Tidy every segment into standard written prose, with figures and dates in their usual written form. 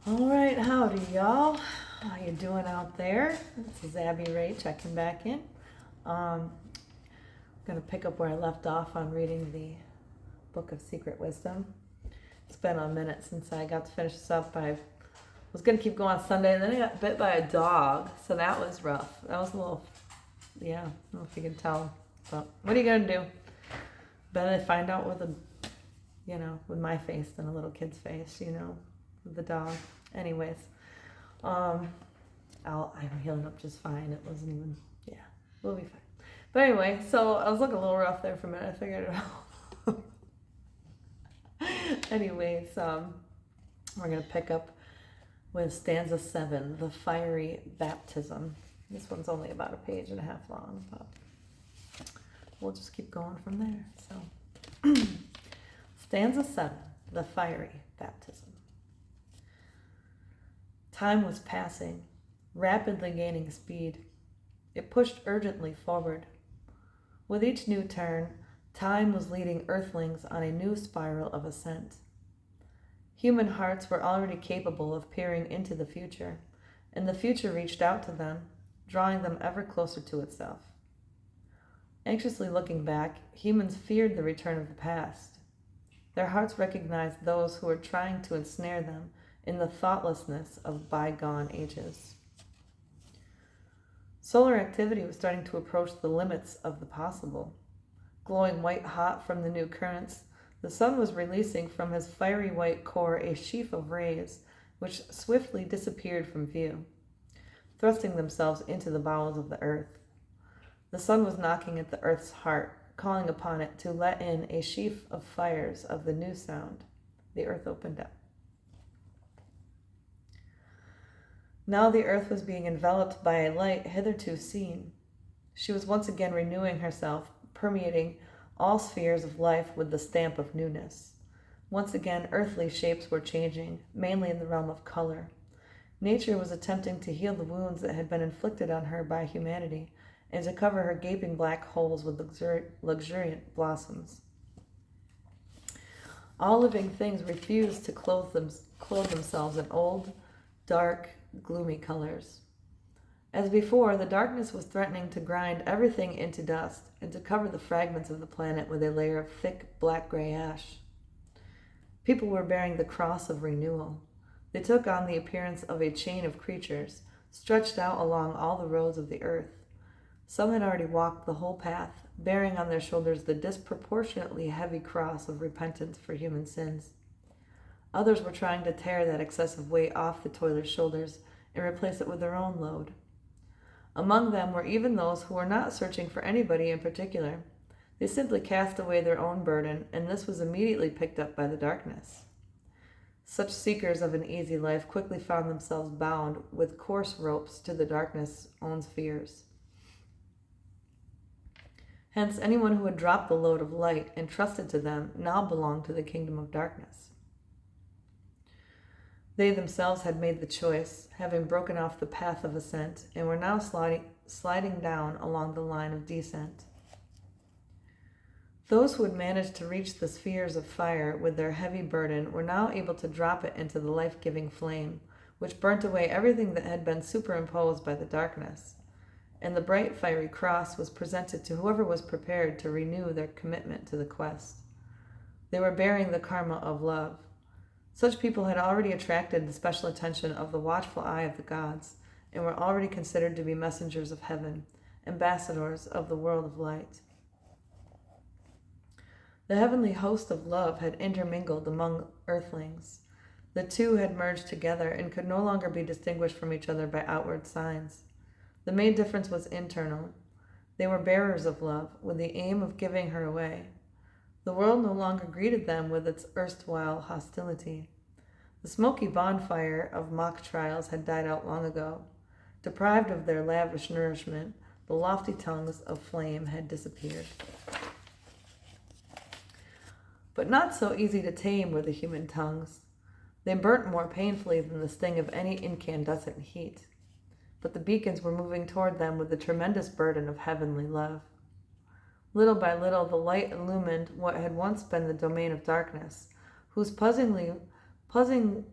All right, howdy, y'all. How you doing out there? This is Abby Ray checking back in. I'm going to pick up where I left off on reading the Book of Secret Wisdom. It's been a minute since I got to finish this up. I was going to keep going on Sunday, and then I got bit by a dog, so that was rough. That was a little, I don't know if you can tell, but what are you going to do? Better to find out with with my face than a little kid's face, with the dog. Anyways, I'm healing up just fine. It wasn't even, we'll be fine. But anyway, so I was looking a little rough there for a minute. I figured it out. Anyways, we're going to pick up with stanza 7, the fiery baptism. This one's only about a page and a half long, but we'll just keep going from there. So, stanza 7, the fiery baptism. Time was passing, rapidly gaining speed. It pushed urgently forward. With each new turn, time was leading earthlings on a new spiral of ascent. Human hearts were already capable of peering into the future, and the future reached out to them, drawing them ever closer to itself. Anxiously looking back, humans feared the return of the past. Their hearts recognized those who were trying to ensnare them in the thoughtlessness of bygone ages. Solar activity was starting to approach the limits of the possible. Glowing white hot from the new currents, the sun was releasing from his fiery white core a sheaf of rays which swiftly disappeared from view, thrusting themselves into the bowels of the earth. The sun was knocking at the earth's heart, calling upon it to let in a sheaf of fires of the new sound. The earth opened up. Now the earth was being enveloped by a light hitherto seen. She was once again renewing herself, permeating all spheres of life with the stamp of newness. Once again, earthly shapes were changing, mainly in the realm of color. Nature was attempting to heal the wounds that had been inflicted on her by humanity, and to cover her gaping black holes with luxuriant blossoms. All living things refused to clothe themselves in old, dark, gloomy colors. As before, the darkness was threatening to grind everything into dust and to cover the fragments of the planet with a layer of thick black-gray ash. People were bearing the cross of renewal. They took on the appearance of a chain of creatures stretched out along all the roads of the earth. Some had already walked the whole path, bearing on their shoulders the disproportionately heavy cross of repentance for human sins. Others were trying to tear that excessive weight off the toiler's shoulders and replace it with their own load. Among them were even those who were not searching for anybody in particular. They simply cast away their own burden, and this was immediately picked up by the darkness. Such seekers of an easy life quickly found themselves bound with coarse ropes to the darkness' own spheres. Hence, anyone who had dropped the load of light and trusted to them now belonged to the kingdom of darkness. They themselves had made the choice, having broken off the path of ascent, and were now sliding down along the line of descent. Those who had managed to reach the spheres of fire with their heavy burden were now able to drop it into the life-giving flame, which burnt away everything that had been superimposed by the darkness, and the bright fiery cross was presented to whoever was prepared to renew their commitment to the quest. They were bearing the karma of love. Such people had already attracted the special attention of the watchful eye of the gods, and were already considered to be messengers of heaven, ambassadors of the world of light. The heavenly host of love had intermingled among earthlings. The two had merged together and could no longer be distinguished from each other by outward signs. The main difference was internal. They were bearers of love, with the aim of giving her away. The world no longer greeted them with its erstwhile hostility. The smoky bonfire of mock trials had died out long ago. Deprived of their lavish nourishment, the lofty tongues of flame had disappeared. But not so easy to tame were the human tongues. They burnt more painfully than the sting of any incandescent heat. But the beacons were moving toward them with the tremendous burden of heavenly love. Little by little, the light illumined what had once been the domain of darkness, whose puzzling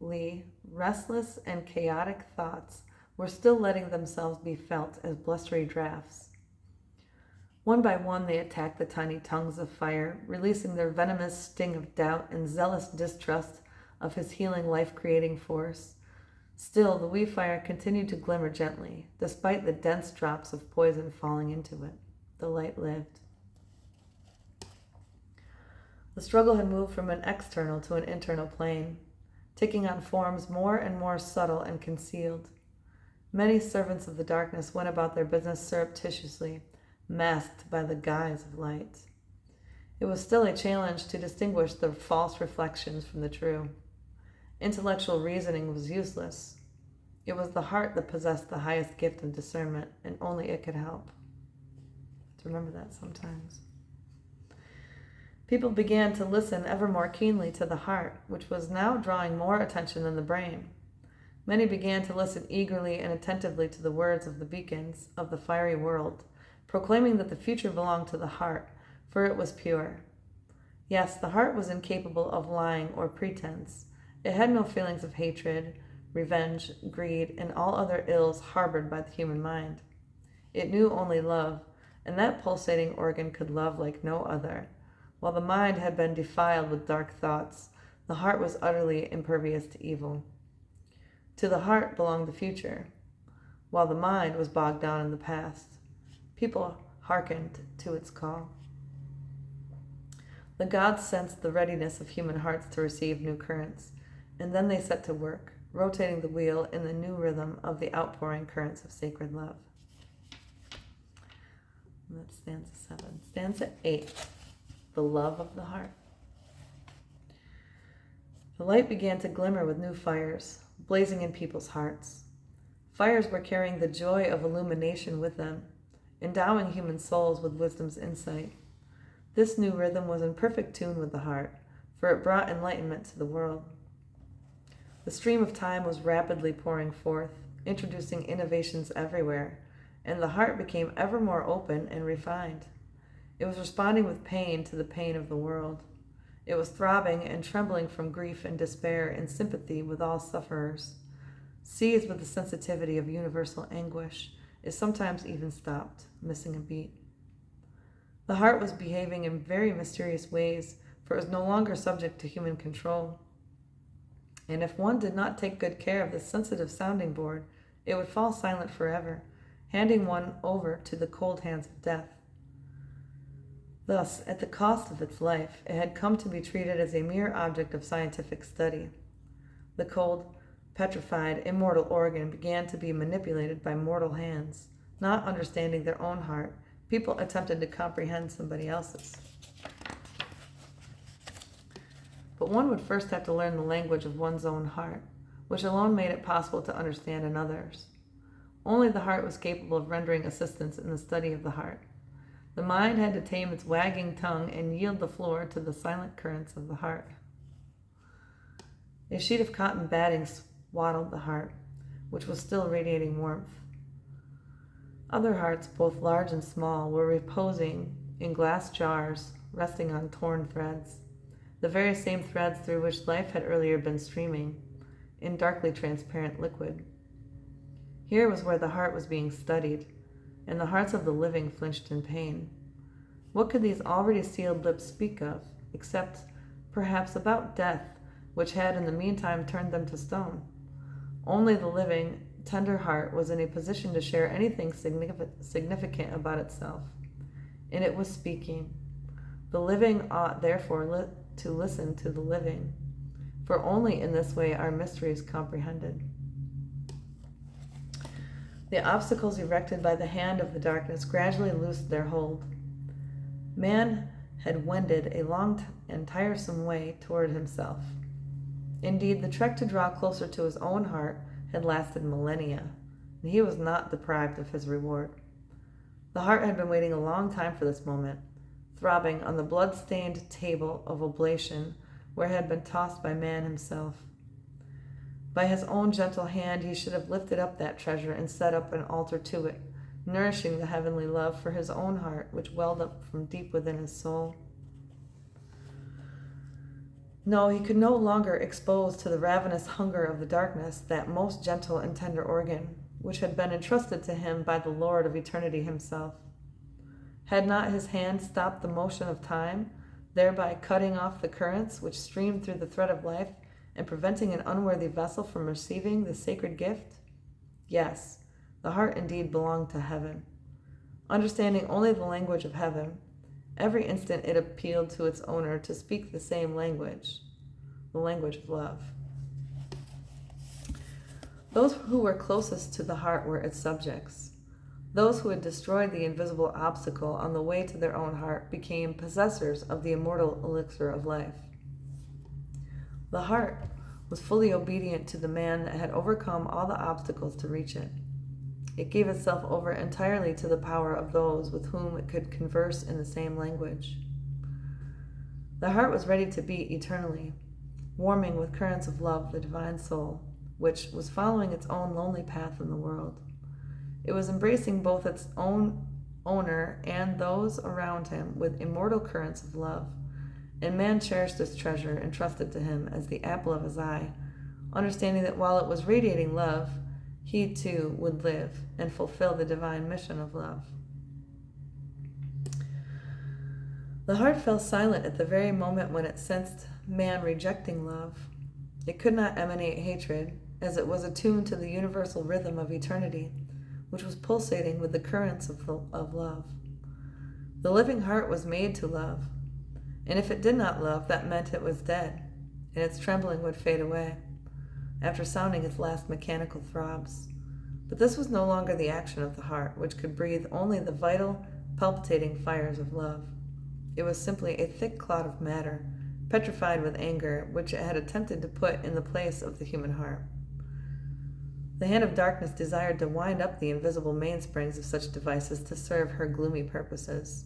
restless and chaotic thoughts were still letting themselves be felt as blustery drafts. One by one they attacked the tiny tongues of fire, releasing their venomous sting of doubt and zealous distrust of his healing life-creating force. Still, the wee fire continued to glimmer gently, despite the dense drops of poison falling into it. The light lived. The struggle had moved from an external to an internal plane, taking on forms more and more subtle and concealed. Many servants of the darkness went about their business surreptitiously, masked by the guise of light. It was still a challenge to distinguish the false reflections from the true. Intellectual reasoning was useless. It was the heart that possessed the highest gift of discernment, and only it could help. To remember that sometimes. People began to listen ever more keenly to the heart, which was now drawing more attention than the brain. Many began to listen eagerly and attentively to the words of the beacons of the fiery world, proclaiming that the future belonged to the heart, for it was pure. Yes, the heart was incapable of lying or pretense. It had no feelings of hatred, revenge, greed, and all other ills harbored by the human mind. It knew only love, and that pulsating organ could love like no other. While the mind had been defiled with dark thoughts, the heart was utterly impervious to evil. To the heart belonged the future, while the mind was bogged down in the past. People hearkened to its call. The gods sensed the readiness of human hearts to receive new currents, and then they set to work, rotating the wheel in the new rhythm of the outpouring currents of sacred love. And that's stanza 7. Stanza 8, the love of the heart. The light began to glimmer with new fires, blazing in people's hearts. Fires were carrying the joy of illumination with them, endowing human souls with wisdom's insight. This new rhythm was in perfect tune with the heart, for it brought enlightenment to the world. The stream of time was rapidly pouring forth, introducing innovations everywhere, and the heart became ever more open and refined. It was responding with pain to the pain of the world. It was throbbing and trembling from grief and despair in sympathy with all sufferers. Seized with the sensitivity of universal anguish, it sometimes even stopped, missing a beat. The heart was behaving in very mysterious ways, for it was no longer subject to human control. And if one did not take good care of this sensitive sounding board, it would fall silent forever, handing one over to the cold hands of death. Thus, at the cost of its life, it had come to be treated as a mere object of scientific study. The cold, petrified, immortal organ began to be manipulated by mortal hands. Not understanding their own heart, people attempted to comprehend somebody else's. But one would first have to learn the language of one's own heart, which alone made it possible to understand another's. Only the heart was capable of rendering assistance in the study of the heart. The mind had to tame its wagging tongue and yield the floor to the silent currents of the heart. A sheet of cotton batting swaddled the heart, which was still radiating warmth. Other hearts, both large and small, were reposing in glass jars, resting on torn threads, the very same threads through which life had earlier been streaming, in darkly transparent liquid. Here was where the heart was being studied, and the hearts of the living flinched in pain. What could these already sealed lips speak of, except, perhaps, about death, which had in the meantime turned them to stone? Only the living, tender heart was in a position to share anything significant about itself, and it was speaking. The living ought, therefore, to listen to the living, for only in this way are mysteries comprehended. The obstacles erected by the hand of the darkness gradually loosed their hold. Man had wended a long and tiresome way toward himself. Indeed, the trek to draw closer to his own heart had lasted millennia, and he was not deprived of his reward. The heart had been waiting a long time for this moment, throbbing on the blood-stained table of oblation where it had been tossed by man himself. By his own gentle hand he should have lifted up that treasure and set up an altar to it, nourishing the heavenly love for his own heart, which welled up from deep within his soul. No, he could no longer expose to the ravenous hunger of the darkness that most gentle and tender organ, which had been entrusted to him by the Lord of eternity himself. Had not his hand stopped the motion of time, thereby cutting off the currents which streamed through the thread of life and preventing an unworthy vessel from receiving the sacred gift? Yes, the heart indeed belonged to heaven. Understanding only the language of heaven, every instant it appealed to its owner to speak the same language, the language of love. Those who were closest to the heart were its subjects. Those who had destroyed the invisible obstacle on the way to their own heart became possessors of the immortal elixir of life. The heart was fully obedient to the man that had overcome all the obstacles to reach it. It gave itself over entirely to the power of those with whom it could converse in the same language. The heart was ready to beat eternally, warming with currents of love the divine soul, which was following its own lonely path in the world. It was embracing both its own owner and those around him with immortal currents of love, and man cherished this treasure entrusted to him as the apple of his eye, understanding that while it was radiating love, he too would live and fulfill the divine mission of love. The heart fell silent at the very moment when it sensed man rejecting love. It could not emanate hatred, as it was attuned to the universal rhythm of eternity, which was pulsating with the currents of love. The living heart was made to love, and if it did not love, that meant it was dead, and its trembling would fade away, after sounding its last mechanical throbs. But this was no longer the action of the heart, which could breathe only the vital, palpitating fires of love. It was simply a thick clot of matter, petrified with anger, which it had attempted to put in the place of the human heart. The hand of darkness desired to wind up the invisible mainsprings of such devices to serve her gloomy purposes.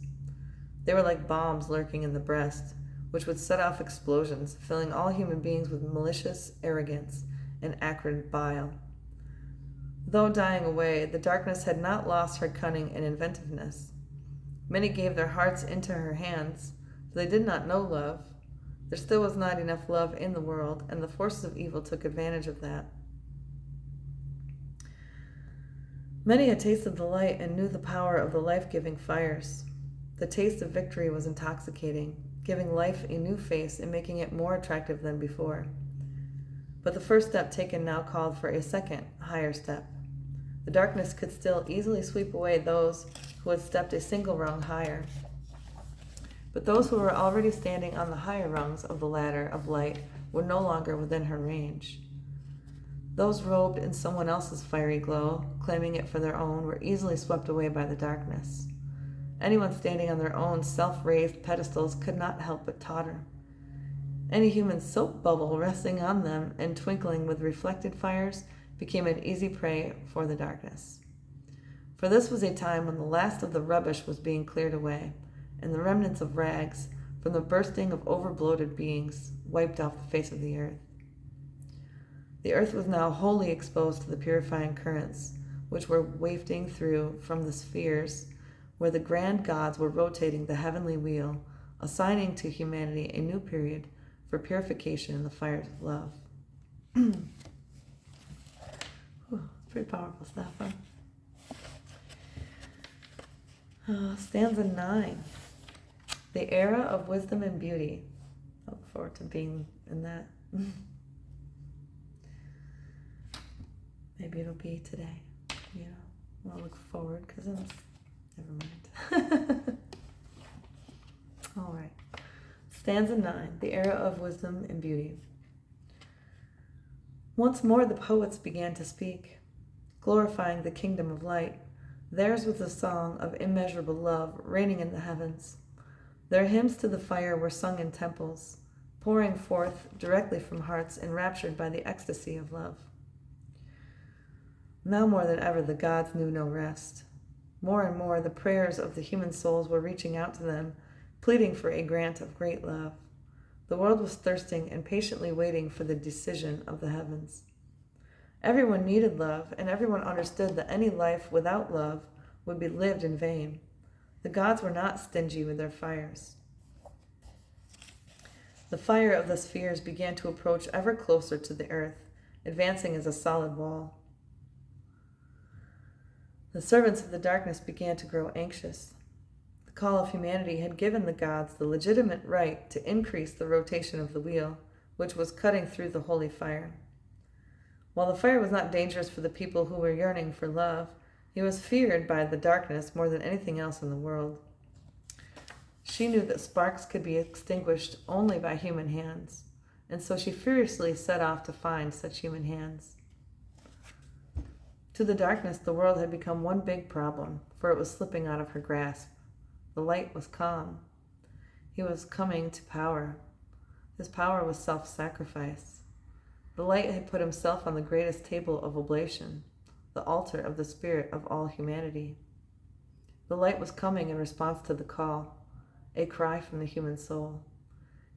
They were like bombs lurking in the breast, which would set off explosions, filling all human beings with malicious arrogance and acrid bile. Though dying away, the darkness had not lost her cunning and inventiveness. Many gave their hearts into her hands, for they did not know love. There still was not enough love in the world, and the forces of evil took advantage of that. Many had tasted the light and knew the power of the life-giving fires. The taste of victory was intoxicating, giving life a new face and making it more attractive than before. But the first step taken now called for a second, higher step. The darkness could still easily sweep away those who had stepped a single rung higher. But those who were already standing on the higher rungs of the ladder of light were no longer within her range. Those robed in someone else's fiery glow, claiming it for their own, were easily swept away by the darkness. Anyone standing on their own self-raised pedestals could not help but totter. Any human soap bubble resting on them and twinkling with reflected fires became an easy prey for the darkness. For this was a time when the last of the rubbish was being cleared away, and the remnants of rags, from the bursting of over-bloated beings, wiped off the face of the earth. The earth was now wholly exposed to the purifying currents, which were wafting through from the spheres where the grand gods were rotating the heavenly wheel, assigning to humanity a new period for purification in the fires of love. Pretty powerful stuff, huh? Stanza 9. The era of wisdom and beauty. I look forward to being in that. Maybe it'll be today, I'll look forward because it's, never mind. All right. Stanza 9, the era of wisdom and beauty. Once more the poets began to speak, glorifying the kingdom of light. Theirs was a song of immeasurable love reigning in the heavens. Their hymns to the fire were sung in temples, pouring forth directly from hearts enraptured by the ecstasy of love. Now more than ever the gods knew no rest. More and more the prayers of the human souls were reaching out to them, pleading for a grant of great love. The world was thirsting and patiently waiting for the decision of the heavens. Everyone needed love, and everyone understood that any life without love would be lived in vain. The gods were not stingy with their fires. The fire of the spheres began to approach ever closer to the earth, advancing as a solid wall. The servants of the darkness began to grow anxious. The call of humanity had given the gods the legitimate right to increase the rotation of the wheel, which was cutting through the holy fire. While the fire was not dangerous for the people who were yearning for love, it was feared by the darkness more than anything else in the world. She knew that sparks could be extinguished only by human hands, and so she furiously set off to find such human hands. To the darkness, the world had become one big problem, for it was slipping out of her grasp. The light was calm. He was coming to power. His power was self-sacrifice. The light had put himself on the greatest table of oblation, the altar of the spirit of all humanity. The light was coming in response to the call, a cry from the human soul.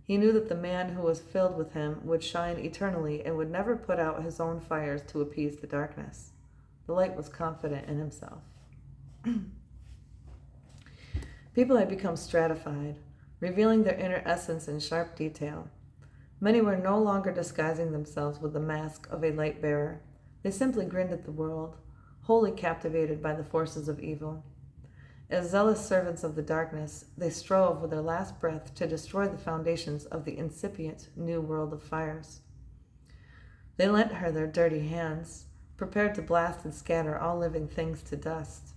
He knew that the man who was filled with him would shine eternally and would never put out his own fires to appease the darkness. The light was confident in himself. People had become stratified, revealing their inner essence in sharp detail. Many were no longer disguising themselves with the mask of a light bearer. They simply grinned at the world, wholly captivated by the forces of evil. As zealous servants of the darkness, they strove with their last breath to destroy the foundations of the incipient new world of fires. They lent her their dirty hands, prepared to blast and scatter all living things to dust.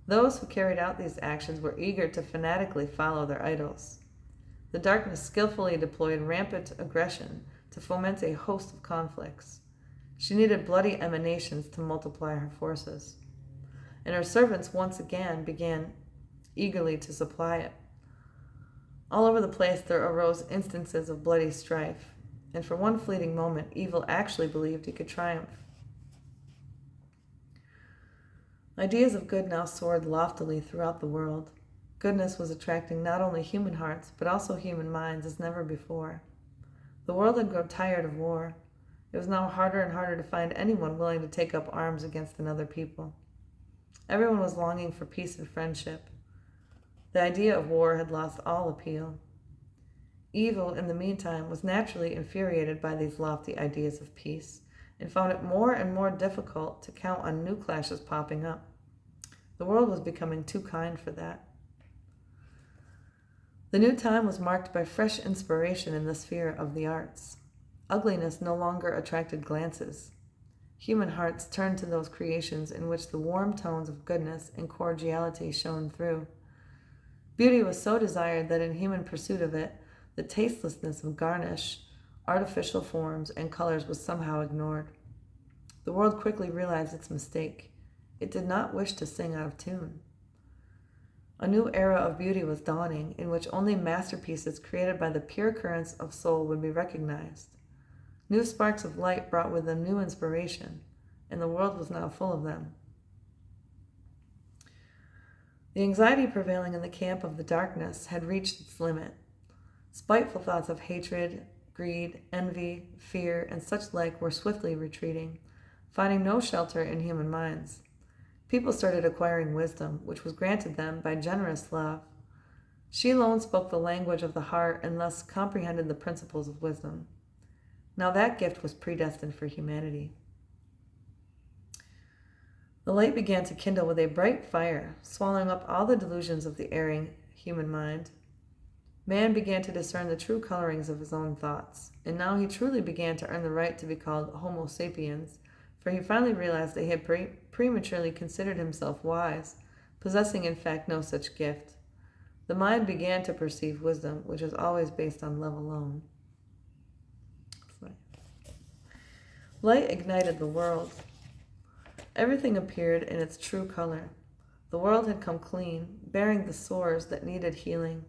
Those who carried out these actions were eager to fanatically follow their idols. The darkness skillfully deployed rampant aggression to foment a host of conflicts. She needed bloody emanations to multiply her forces, and her servants once again began eagerly to supply it. All over the place there arose instances of bloody strife, and for one fleeting moment evil actually believed it could triumph. Ideas of good now soared loftily throughout the world. Goodness was attracting not only human hearts, but also human minds as never before. The world had grown tired of war. It was now harder and harder to find anyone willing to take up arms against another people. Everyone was longing for peace and friendship. The idea of war had lost all appeal. Evil, in the meantime, was naturally infuriated by these lofty ideas of peace, and found it more and more difficult to count on new clashes popping up. The world was becoming too kind for that. The new time was marked by fresh inspiration in the sphere of the arts. Ugliness no longer attracted glances. Human hearts turned to those creations in which the warm tones of goodness and cordiality shone through. Beauty was so desired that in human pursuit of it, the tastelessness of garnish, artificial forms, and colors was somehow ignored. The world quickly realized its mistake. It did not wish to sing out of tune. A new era of beauty was dawning, in which only masterpieces created by the pure currents of soul would be recognized. New sparks of light brought with them new inspiration, and the world was now full of them. The anxiety prevailing in the camp of the darkness had reached its limit. Spiteful thoughts of hatred, greed, envy, fear, and such like were swiftly retreating, finding no shelter in human minds. People started acquiring wisdom, which was granted them by generous love. She alone spoke the language of the heart and thus comprehended the principles of wisdom. Now that gift was predestined for humanity. The light began to kindle with a bright fire, swallowing up all the delusions of the erring human mind. Man began to discern the true colorings of his own thoughts, and now he truly began to earn the right to be called Homo sapiens, for he finally realized that he had prematurely considered himself wise, possessing in fact no such gift. The mind began to perceive wisdom, which is always based on love alone. Light ignited the world. Everything appeared in its true color. The world had come clean, bearing the sores that needed healing.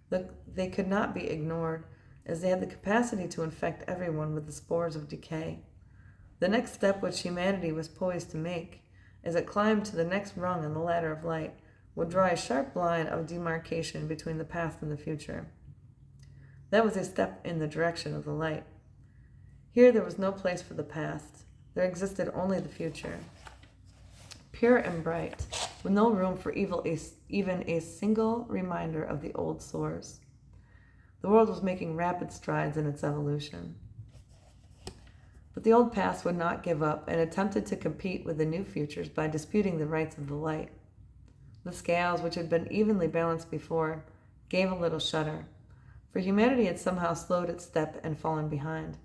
They could not be ignored, as they had the capacity to infect everyone with the spores of decay. The next step which humanity was poised to make, as it climbed to the next rung on the ladder of light, would draw a sharp line of demarcation between the past and the future. That was a step in the direction of the light. Here there was no place for the past. There existed only the future, pure and bright, with no room for evil, even a single reminder of the old sores. The world was making rapid strides in its evolution. But the old past would not give up and attempted to compete with the new futures by disputing the rights of the light. The scales, which had been evenly balanced before, gave a little shudder, for humanity had somehow slowed its step and fallen behind.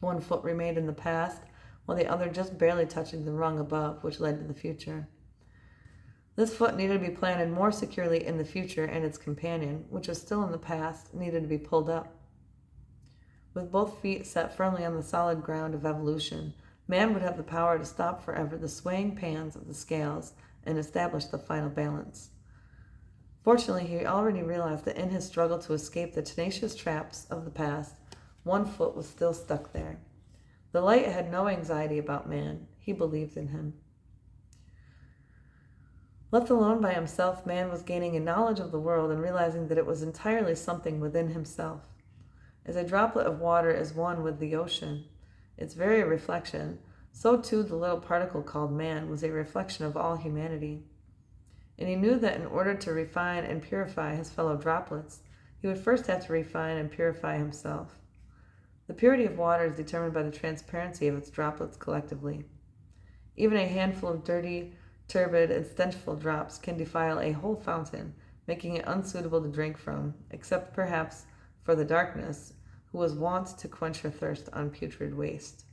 One foot remained in the past, while the other just barely touching the rung above, which led to the future. This foot needed to be planted more securely in the future, and its companion, which was still in the past, needed to be pulled up. With both feet set firmly on the solid ground of evolution, man would have the power to stop forever the swaying pans of the scales and establish the final balance. Fortunately, he already realized that in his struggle to escape the tenacious traps of the past, one foot was still stuck there. The light had no anxiety about man. He believed in him. Left alone by himself, man was gaining a knowledge of the world and realizing that it was entirely something within himself. As a droplet of water is one with the ocean, its very reflection, so too the little particle called man was a reflection of all humanity. And he knew that in order to refine and purify his fellow droplets, he would first have to refine and purify himself. The purity of water is determined by the transparency of its droplets collectively. Even a handful of dirty, turbid, and stenchful drops can defile a whole fountain, making it unsuitable to drink from, except perhaps for the darkness, who was wont to quench her thirst on putrid waste.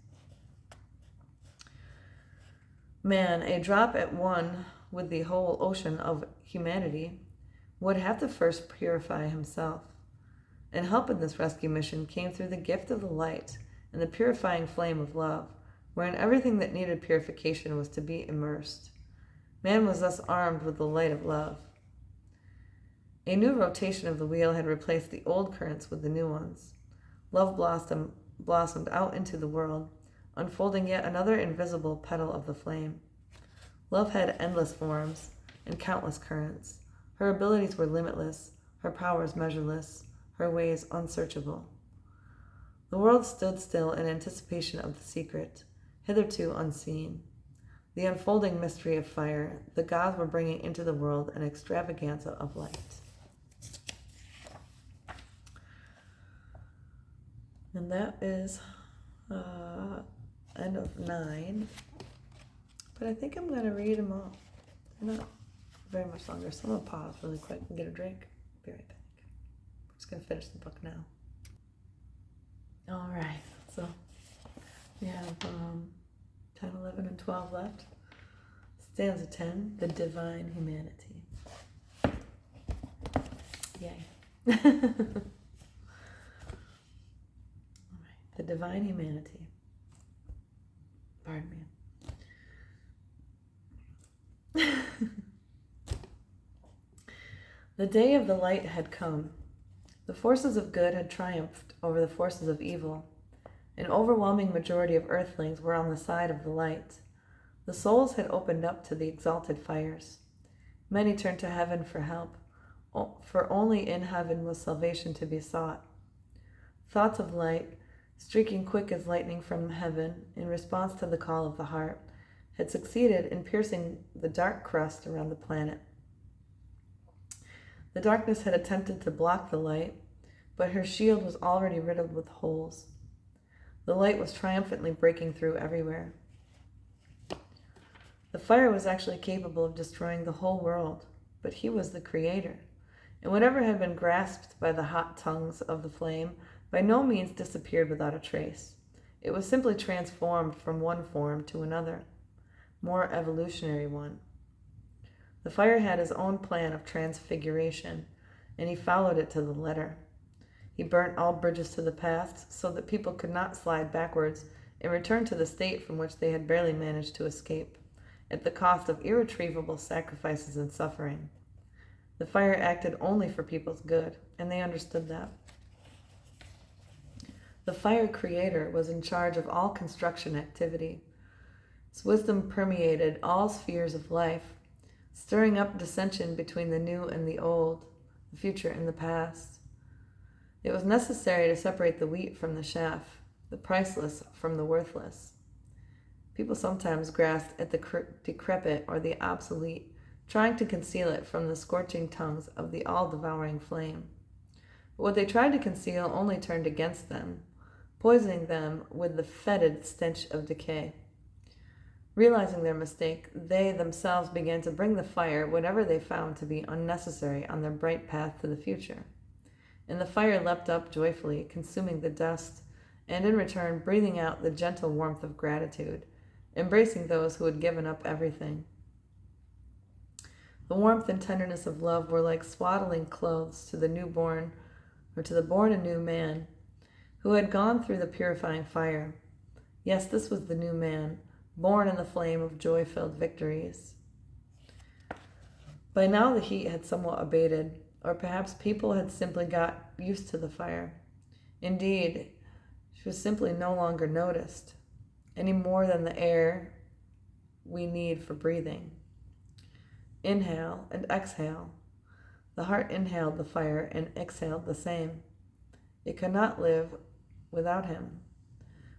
Man, a drop at one with the whole ocean of humanity, would have to first purify himself. And help in this rescue mission came through the gift of the light and the purifying flame of love, wherein everything that needed purification was to be immersed. Man was thus armed with the light of love. A new rotation of the wheel had replaced the old currents with the new ones. Love blossomed out into the world, unfolding yet another invisible petal of the flame. Love had endless forms and countless currents. Her abilities were limitless, her powers measureless, her ways unsearchable. The world stood still in anticipation of the secret, hitherto unseen. The unfolding mystery of fire, the gods were bringing into the world an extravaganza of light. And that is end of 9. But I think I'm going to read them all. They're not very much longer, so I'm going to pause really quick and get a drink. Be right back. I'm just going to finish the book now. All right, so we have 10, 11, and 12 left. Stanza 10, the divine humanity. Yay. All right, the divine humanity. Pardon me. The day of the light had come. The forces of good had triumphed over the forces of evil. An overwhelming majority of earthlings were on the side of the light. The souls had opened up to the exalted fires. Many turned to heaven for help, for only in heaven was salvation to be sought. Thoughts of light, streaking quick as lightning from heaven in response to the call of the heart, had succeeded in piercing the dark crust around the planet. The darkness had attempted to block the light, but her shield was already riddled with holes. The light was triumphantly breaking through everywhere. The fire was actually capable of destroying the whole world, but he was the creator, and whatever had been grasped by the hot tongues of the flame by no means disappeared without a trace. It was simply transformed from one form to another, more evolutionary one. The fire had his own plan of transfiguration, and he followed it to the letter. He burnt all bridges to the past so that people could not slide backwards and return to the state from which they had barely managed to escape, at the cost of irretrievable sacrifices and suffering. The fire acted only for people's good, and they understood that. The fire creator was in charge of all construction activity. Its wisdom permeated all spheres of life, stirring up dissension between the new and the old, the future and the past. It was necessary to separate the wheat from the chaff, the priceless from the worthless. People sometimes grasped at the decrepit or the obsolete, trying to conceal it from the scorching tongues of the all-devouring flame. But what they tried to conceal only turned against them, poisoning them with the fetid stench of decay. Realizing their mistake, they themselves began to bring the fire whatever they found to be unnecessary on their bright path to the future. And the fire leapt up joyfully, consuming the dust, and in return breathing out the gentle warmth of gratitude, embracing those who had given up everything. The warmth and tenderness of love were like swaddling clothes to the newborn, or to the born anew man, who had gone through the purifying fire. Yes, this was the new man, born in the flame of joy-filled victories. By now the heat had somewhat abated, or perhaps people had simply got used to the fire. Indeed, she was simply no longer noticed, any more than the air we need for breathing. Inhale and exhale. The heart inhaled the fire and exhaled the same. It could not live without him.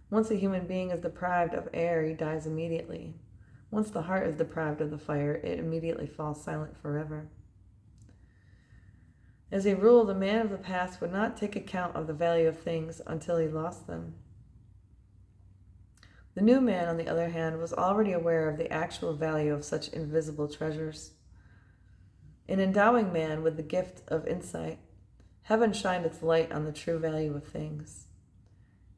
Once a human being is deprived of air, he dies immediately. Once the heart is deprived of the fire, it immediately falls silent forever. As a rule, the man of the past would not take account of the value of things until he lost them. The new man, on the other hand, was already aware of the actual value of such invisible treasures. In endowing man with the gift of insight, heaven shined its light on the true value of things.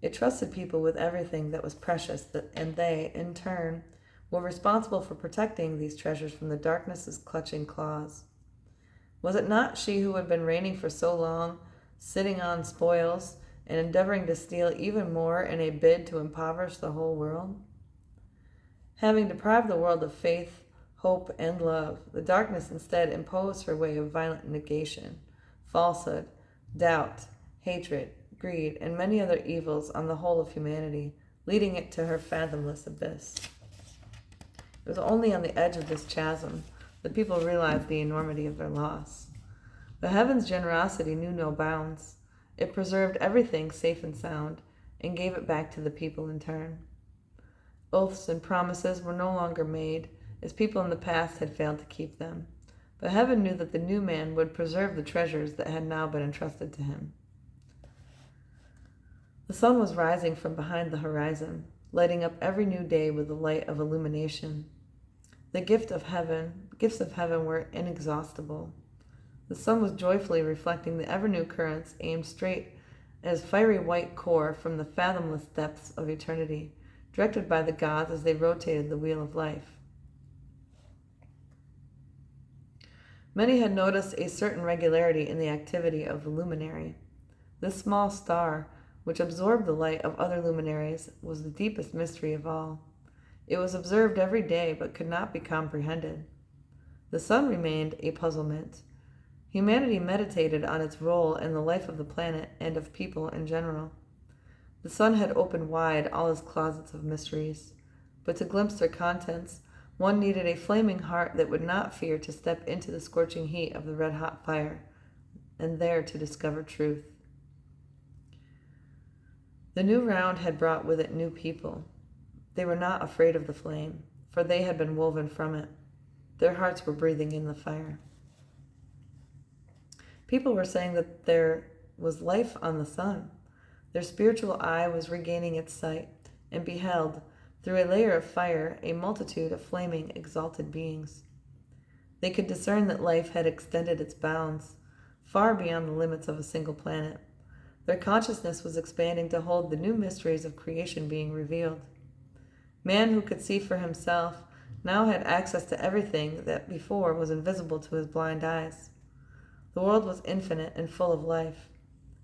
It trusted people with everything that was precious, and they, in turn, were responsible for protecting these treasures from the darkness's clutching claws. Was it not she who had been reigning for so long, sitting on spoils, and endeavoring to steal even more in a bid to impoverish the whole world? Having deprived the world of faith, hope, and love, the darkness instead imposed her way of violent negation, falsehood, doubt, hatred, greed, and many other evils on the whole of humanity, leading it to her fathomless abyss. It was only on the edge of this chasm that people realized the enormity of their loss. But heaven's generosity knew no bounds. It preserved everything safe and sound, and gave it back to the people in turn. Oaths and promises were no longer made, as people in the past had failed to keep them. But heaven knew that the new man would preserve the treasures that had now been entrusted to him. The sun was rising from behind the horizon, lighting up every new day with the light of illumination. The gifts of heaven were inexhaustible. The sun was joyfully reflecting the ever-new currents aimed straight as fiery white core from the fathomless depths of eternity, directed by the gods as they rotated the wheel of life. Many had noticed a certain regularity in the activity of the luminary. This small star, which absorbed the light of other luminaries, was the deepest mystery of all. It was observed every day, but could not be comprehended. The sun remained a puzzlement. Humanity meditated on its role in the life of the planet and of people in general. The sun had opened wide all his closets of mysteries, but to glimpse their contents, one needed a flaming heart that would not fear to step into the scorching heat of the red-hot fire, and there to discover truth. The new round had brought with it new people. They were not afraid of the flame, for they had been woven from it. Their hearts were breathing in the fire. People were saying that there was life on the sun. Their spiritual eye was regaining its sight, and beheld, through a layer of fire, a multitude of flaming, exalted beings. They could discern that life had extended its bounds, far beyond the limits of a single planet. Their consciousness was expanding to hold the new mysteries of creation being revealed. Man who could see for himself now had access to everything that before was invisible to his blind eyes. The world was infinite and full of life.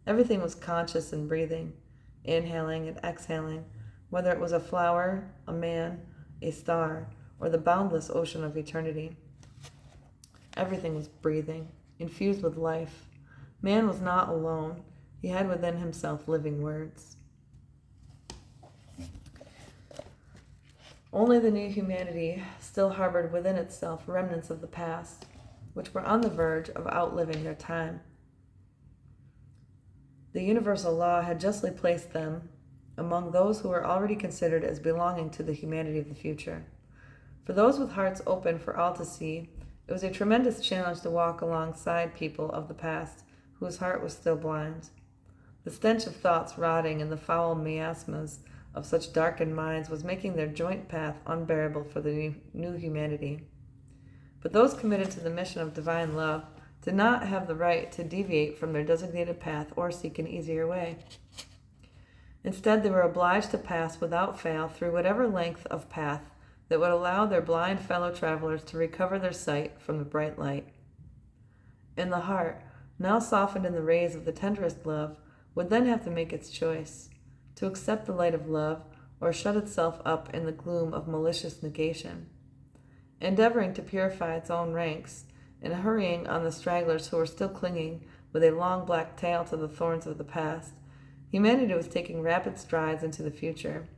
Everything was conscious and breathing, inhaling and exhaling, whether it was a flower, a man, a star, or the boundless ocean of eternity. Everything was breathing, infused with life. Man was not alone. He had within himself living words. Only the new humanity still harbored within itself remnants of the past, which were on the verge of outliving their time. The universal law had justly placed them among those who were already considered as belonging to the humanity of the future. For those with hearts open for all to see, it was a tremendous challenge to walk alongside people of the past whose heart was still blind. The stench of thoughts rotting in the foul miasmas of such darkened minds was making their joint path unbearable for the new humanity. But those committed to the mission of divine love did not have the right to deviate from their designated path or seek an easier way. Instead, they were obliged to pass without fail through whatever length of path that would allow their blind fellow travelers to recover their sight from the bright light. And the heart, now softened in the rays of the tenderest love, would then have to make its choice, to accept the light of love or shut itself up in the gloom of malicious negation. Endeavoring to purify its own ranks, and hurrying on the stragglers who were still clinging with a long black tail to the thorns of the past, humanity was taking rapid strides into the future.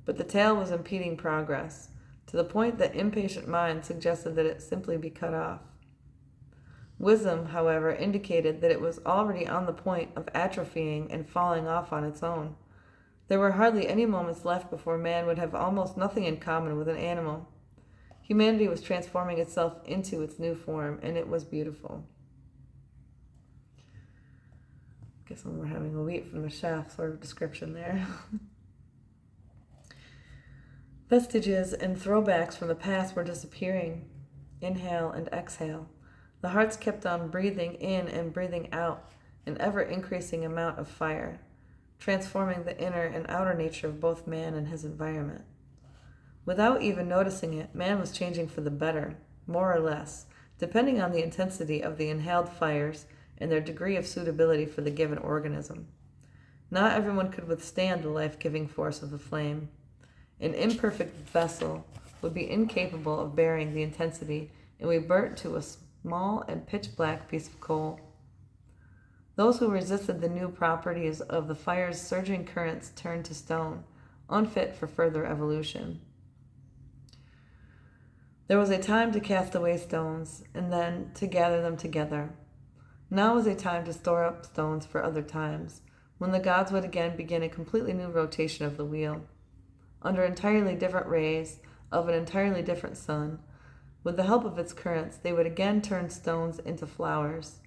But the tail was impeding progress, to the point that impatient minds suggested that it simply be cut off. Wisdom, however, indicated that it was already on the point of atrophying and falling off on its own. There were hardly any moments left before man would have almost nothing in common with an animal. Humanity was transforming itself into its new form, and it was beautiful. I guess we're having a wheat from the shaft sort of description there. Vestiges and throwbacks from the past were disappearing. Inhale and exhale. The hearts kept on breathing in and breathing out an ever-increasing amount of fire, transforming the inner and outer nature of both man and his environment. Without even noticing it, man was changing for the better, more or less, depending on the intensity of the inhaled fires and their degree of suitability for the given organism. Not everyone could withstand the life-giving force of the flame. An imperfect vessel would be incapable of bearing the intensity, and we burnt to a small and pitch-black piece of coal. Those who resisted the new properties of the fire's surging currents turned to stone, unfit for further evolution. There was a time to cast away stones, and then to gather them together. Now was a time to store up stones for other times, when the gods would again begin a completely new rotation of the wheel. Under entirely different rays of an entirely different sun, with the help of its currents, they would again turn stones into flowers,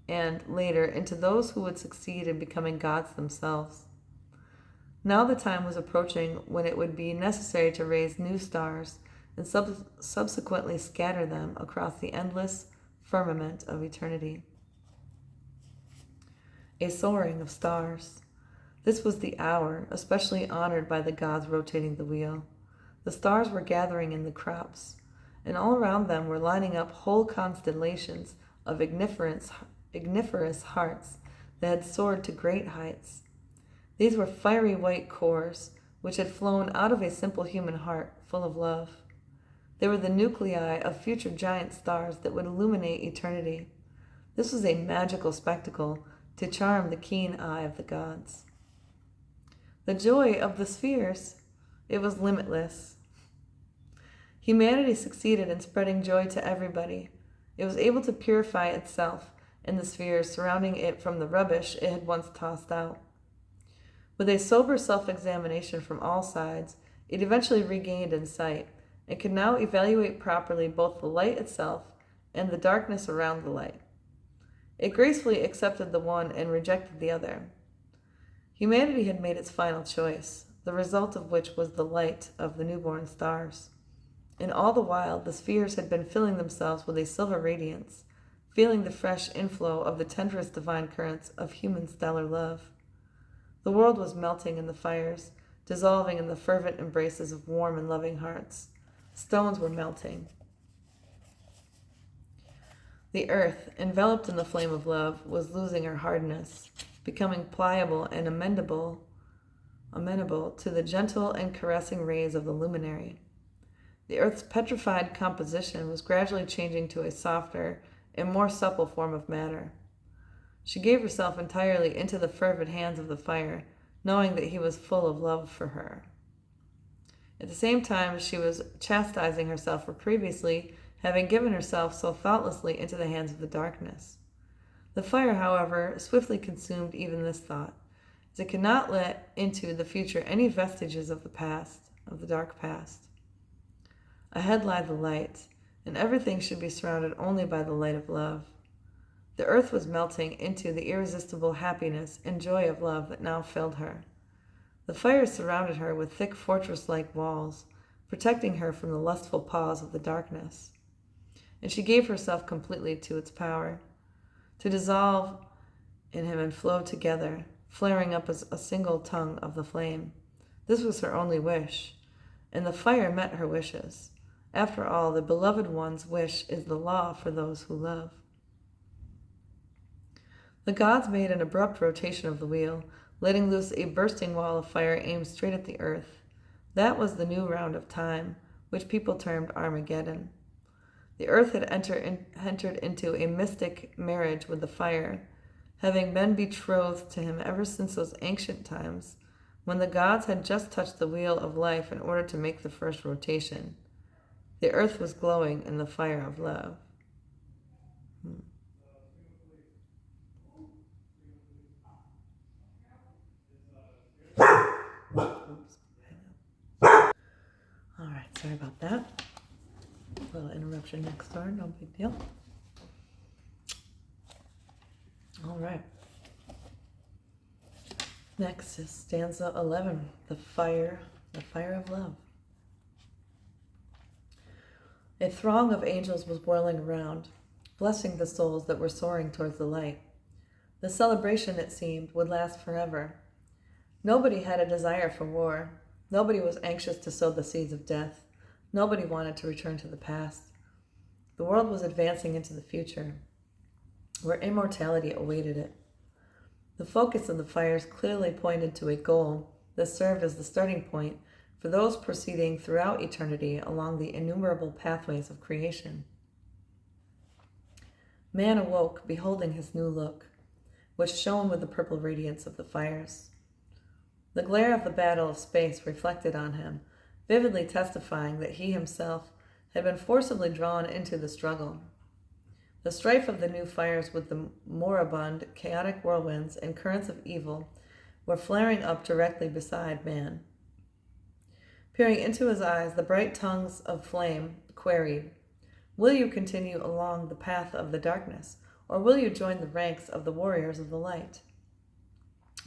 and, later, into those who would succeed in becoming gods themselves. Now the time was approaching when it would be necessary to raise new stars and subsequently scatter them across the endless firmament of eternity. A soaring of stars. This was the hour, especially honored by the gods rotating the wheel. The stars were gathering in the crops, and all around them were lining up whole constellations of igniferous hearts that had soared to great heights. These were fiery white cores, which had flown out of a simple human heart full of love. They were the nuclei of future giant stars that would illuminate eternity. This was a magical spectacle to charm the keen eye of the gods. The joy of the spheres, it was limitless. Humanity succeeded in spreading joy to everybody. It was able to purify itself and the spheres surrounding it from the rubbish it had once tossed out. With a sober self-examination from all sides, it eventually regained insight and could now evaluate properly both the light itself and the darkness around the light. It gracefully accepted the one and rejected the other. Humanity had made its final choice, the result of which was the light of the newborn stars. And all the while, the spheres had been filling themselves with a silver radiance, feeling the fresh inflow of the tenderest divine currents of human stellar love. The world was melting in the fires, dissolving in the fervent embraces of warm and loving hearts. Stones were melting. The earth, enveloped in the flame of love, was losing her hardness, becoming pliable and amenable to the gentle and caressing rays of the luminary. The earth's petrified composition was gradually changing to a softer and more supple form of matter. She gave herself entirely into the fervid hands of the fire, knowing that he was full of love for her. At the same time, she was chastising herself for previously having given herself so thoughtlessly into the hands of the darkness. The fire, however, swiftly consumed even this thought, as it could not let into the future any vestiges of the past, of the dark past. Ahead lied the light, and everything should be surrounded only by the light of love. The earth was melting into the irresistible happiness and joy of love that now filled her. The fire surrounded her with thick fortress-like walls, protecting her from the lustful paws of the darkness. And she gave herself completely to its power, to dissolve in him and flow together, flaring up as a single tongue of the flame. This was her only wish, and the fire met her wishes. After all, the beloved one's wish is the law for those who love. The gods made an abrupt rotation of the wheel, letting loose a bursting wall of fire aimed straight at the earth. That was the new round of time, which people termed Armageddon. The earth had entered into a mystic marriage with the fire, having been betrothed to him ever since those ancient times, when the gods had just touched the wheel of life in order to make the first rotation. The earth was glowing in the fire of love. Oops. All right, sorry about that. A little interruption next door, no big deal. All right. Next is stanza 11, the fire of love. A throng of angels was whirling around, blessing the souls that were soaring towards the light. The celebration, it seemed, would last forever. Nobody had a desire for war. Nobody was anxious to sow the seeds of death. Nobody wanted to return to the past. The world was advancing into the future, where immortality awaited it. The focus of the fires clearly pointed to a goal that served as the starting point for those proceeding throughout eternity along the innumerable pathways of creation. Man awoke, beholding his new look, which shone with the purple radiance of the fires. The glare of the battle of space reflected on him, vividly testifying that he himself had been forcibly drawn into the struggle. The strife of the new fires with the moribund, chaotic whirlwinds and currents of evil were flaring up directly beside man. Peering into his eyes, the bright tongues of flame queried, "Will you continue along the path of the darkness, or will you join the ranks of the warriors of the light?"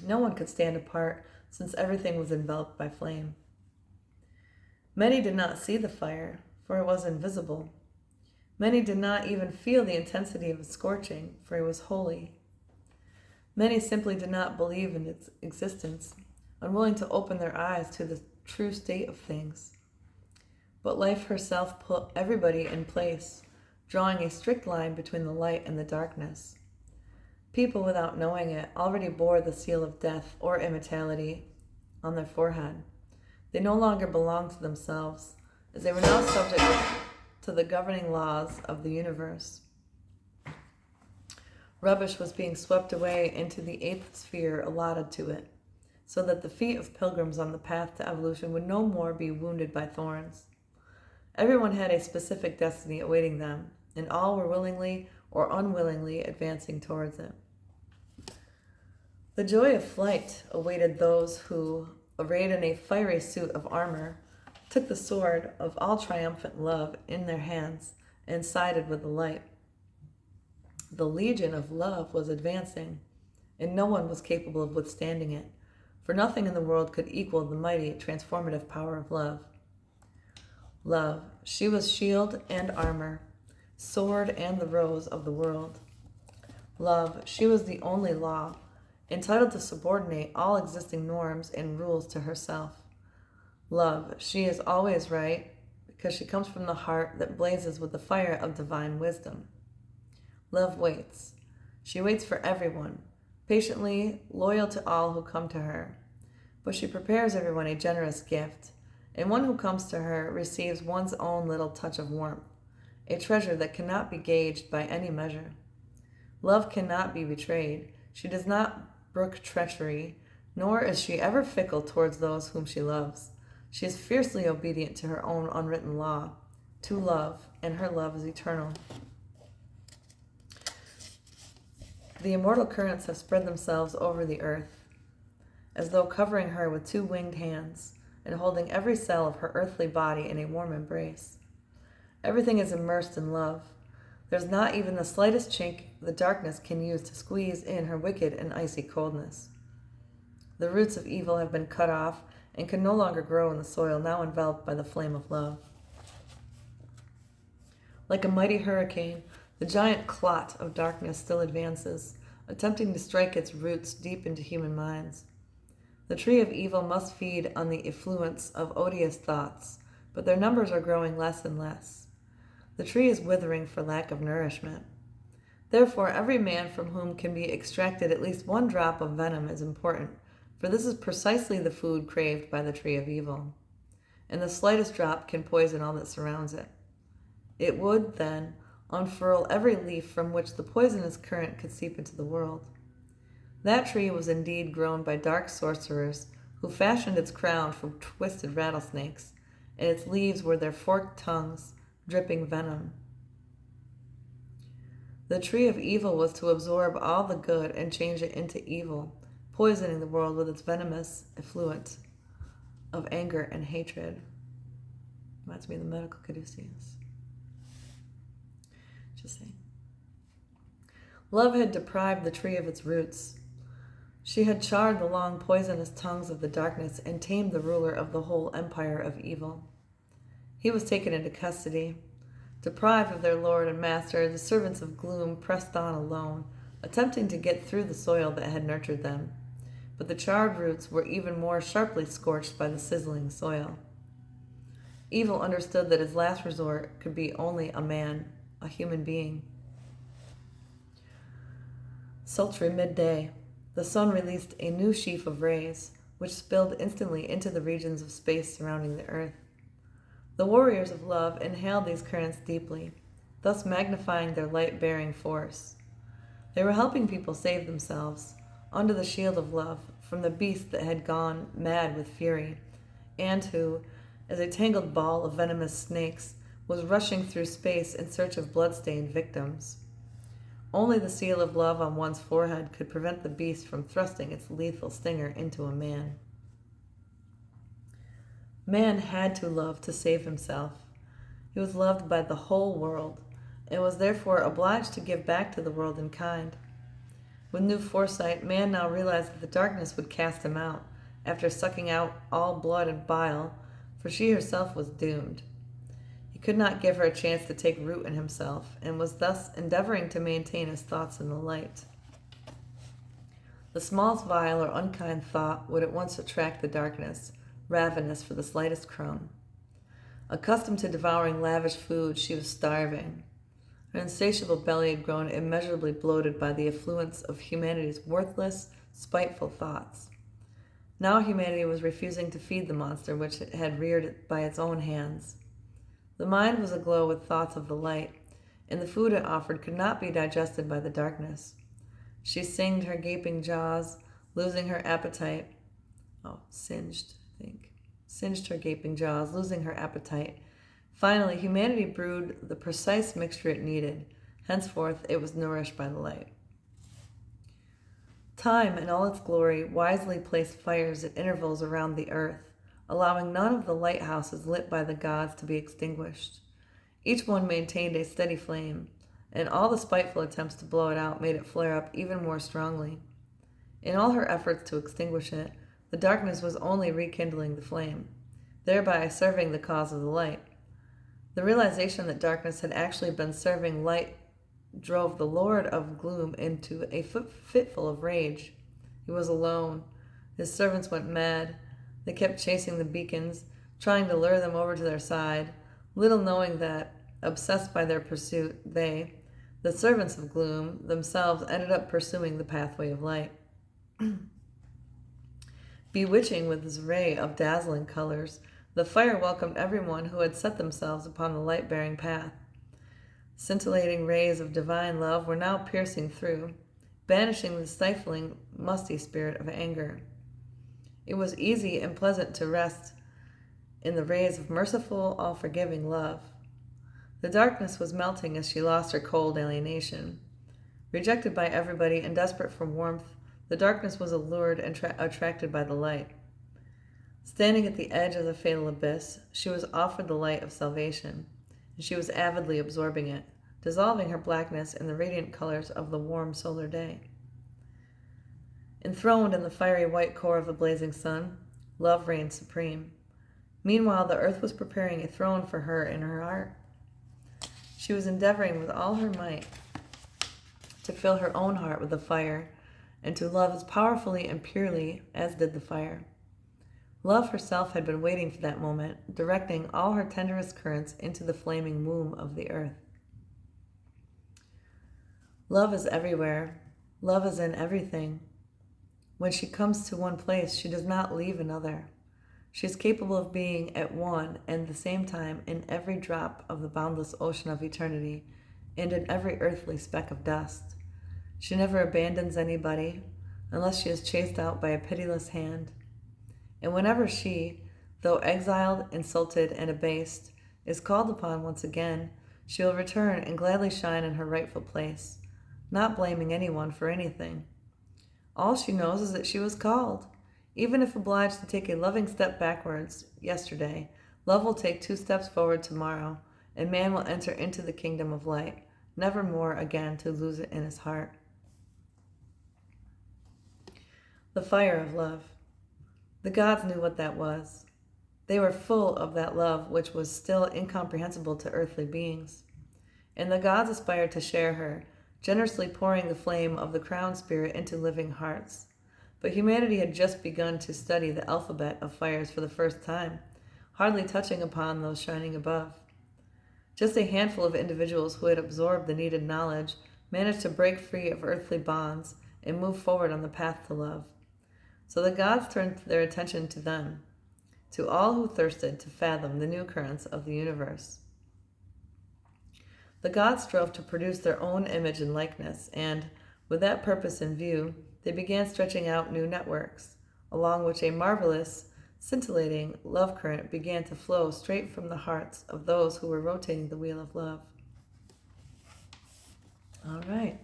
No one could stand apart, since everything was enveloped by flame. Many did not see the fire, for it was invisible. Many did not even feel the intensity of its scorching, for it was holy. Many simply did not believe in its existence, unwilling to open their eyes to the true state of things. But life herself put everybody in place, drawing a strict line between the light and the darkness. People, without knowing it, already bore the seal of death or immortality on their forehead. They no longer belonged to themselves, as they were now subject to the governing laws of the universe. Rubbish was being swept away into the eighth sphere allotted to it, so that the feet of pilgrims on the path to evolution would no more be wounded by thorns. Everyone had a specific destiny awaiting them, and all were willingly or unwillingly advancing towards it. The joy of flight awaited those who, arrayed in a fiery suit of armor, took the sword of all triumphant love in their hands and sided with the light. The legion of love was advancing, and no one was capable of withstanding it, for nothing in the world could equal the mighty, transformative power of love. Love, she was shield and armor, sword and the rose of the world. Love, she was the only law, entitled to subordinate all existing norms and rules to herself. Love, she is always right, because she comes from the heart that blazes with the fire of divine wisdom. Love waits. She waits for everyone, patiently loyal to all who come to her. But she prepares everyone a generous gift, and one who comes to her receives one's own little touch of warmth, a treasure that cannot be gauged by any measure. Love cannot be betrayed. She does not brook treachery, nor is she ever fickle towards those whom she loves. She is fiercely obedient to her own unwritten law, to love, and her love is eternal. The immortal currents have spread themselves over the earth, as though covering her with two winged hands and holding every cell of her earthly body in a warm embrace. Everything is immersed in love. There's not even the slightest chink the darkness can use to squeeze in her wicked and icy coldness. The roots of evil have been cut off and can no longer grow in the soil now enveloped by the flame of love. Like a mighty hurricane, the giant clot of darkness still advances, attempting to strike its roots deep into human minds. The tree of evil must feed on the effluence of odious thoughts, but their numbers are growing less and less. The tree is withering for lack of nourishment. Therefore, every man from whom can be extracted at least one drop of venom is important, for this is precisely the food craved by the tree of evil, and the slightest drop can poison all that surrounds it. It would, then, unfurl every leaf from which the poisonous current could seep into the world. That tree was indeed grown by dark sorcerers who fashioned its crown from twisted rattlesnakes, and its leaves were their forked tongues, dripping venom. The tree of evil was to absorb all the good and change it into evil, poisoning the world with its venomous effluent of anger and hatred. Reminds me of the medical caduceus. Just saying. Love had deprived the tree of its roots. She had charred the long poisonous tongues of the darkness and tamed the ruler of the whole empire of evil. He was taken into custody. Deprived of their lord and master, the servants of gloom pressed on alone, attempting to get through the soil that had nurtured them. But the charred roots were even more sharply scorched by the sizzling soil. Evil understood that his last resort could be only a man, a human being. Sultry midday, the sun released a new sheaf of rays, which spilled instantly into the regions of space surrounding the earth. The warriors of love inhaled these currents deeply, thus magnifying their light-bearing force. They were helping people save themselves, under the shield of love, from the beast that had gone mad with fury, and who, as a tangled ball of venomous snakes, was rushing through space in search of blood-stained victims. Only the seal of love on one's forehead could prevent the beast from thrusting its lethal stinger into a man. Man had to love to save himself. He was loved by the whole world, and was therefore obliged to give back to the world in kind. With new foresight, man now realized that the darkness would cast him out, after sucking out all blood and bile, for she herself was doomed. He could not give her a chance to take root in himself, and was thus endeavoring to maintain his thoughts in the light. The smallest vile or unkind thought would at once attract the darkness, ravenous for the slightest crumb. Accustomed to devouring lavish food, she was starving. Her insatiable belly had grown immeasurably bloated by the affluence of humanity's worthless, spiteful thoughts. Now humanity was refusing to feed the monster which it had reared by its own hands. The mind was aglow with thoughts of the light, and the food it offered could not be digested by the darkness. She singed her gaping jaws, losing her appetite. Singed her gaping jaws, losing her appetite. Finally, humanity brewed the precise mixture it needed. Henceforth, it was nourished by the light. Time, in all its glory, wisely placed fires at intervals around the earth, allowing none of the lighthouses lit by the gods to be extinguished. Each one maintained a steady flame, and all the spiteful attempts to blow it out made it flare up even more strongly. In all her efforts to extinguish it, the darkness was only rekindling the flame, thereby serving the cause of the light. The realization that darkness had actually been serving light drove the Lord of Gloom into a fitful of rage. He was alone. His servants went mad. They kept chasing the beacons, trying to lure them over to their side, little knowing that, obsessed by their pursuit, they, the servants of Gloom, themselves ended up pursuing the pathway of light. Bewitching with its array of dazzling colors, the fire welcomed everyone who had set themselves upon the light-bearing path. Scintillating rays of divine love were now piercing through, banishing the stifling, musty spirit of anger. It was easy and pleasant to rest in the rays of merciful, all-forgiving love. The darkness was melting as she lost her cold alienation. Rejected by everybody and desperate for warmth, the darkness was allured and attracted by the light. Standing at the edge of the fatal abyss, she was offered the light of salvation, and she was avidly absorbing it, dissolving her blackness in the radiant colors of the warm solar day. Enthroned in the fiery white core of the blazing sun, love reigned supreme. Meanwhile, the earth was preparing a throne for her in her heart. She was endeavoring with all her might to fill her own heart with the fire, and to love as powerfully and purely as did the fire. Love herself had been waiting for that moment, directing all her tenderest currents into the flaming womb of the earth. Love is everywhere. Love is in everything. When she comes to one place, she does not leave another. She is capable of being at one and the same time in every drop of the boundless ocean of eternity and in every earthly speck of dust. She never abandons anybody unless she is chased out by a pitiless hand. And whenever she, though exiled, insulted, and abased, is called upon once again, she will return and gladly shine in her rightful place, not blaming anyone for anything. All she knows is that she was called. Even if obliged to take a loving step backwards yesterday, love will take 2 steps forward tomorrow, and man will enter into the kingdom of light, never more again to lose it in his heart. The fire of love. The gods knew what that was. They were full of that love which was still incomprehensible to earthly beings. And the gods aspired to share her, generously pouring the flame of the crown spirit into living hearts. But humanity had just begun to study the alphabet of fires for the first time, hardly touching upon those shining above. Just a handful of individuals who had absorbed the needed knowledge managed to break free of earthly bonds and move forward on the path to love. So the gods turned their attention to them, to all who thirsted to fathom the new currents of the universe. The gods strove to produce their own image and likeness, and, with that purpose in view, they began stretching out new networks, along which a marvelous, scintillating love current began to flow straight from the hearts of those who were rotating the wheel of love. All right,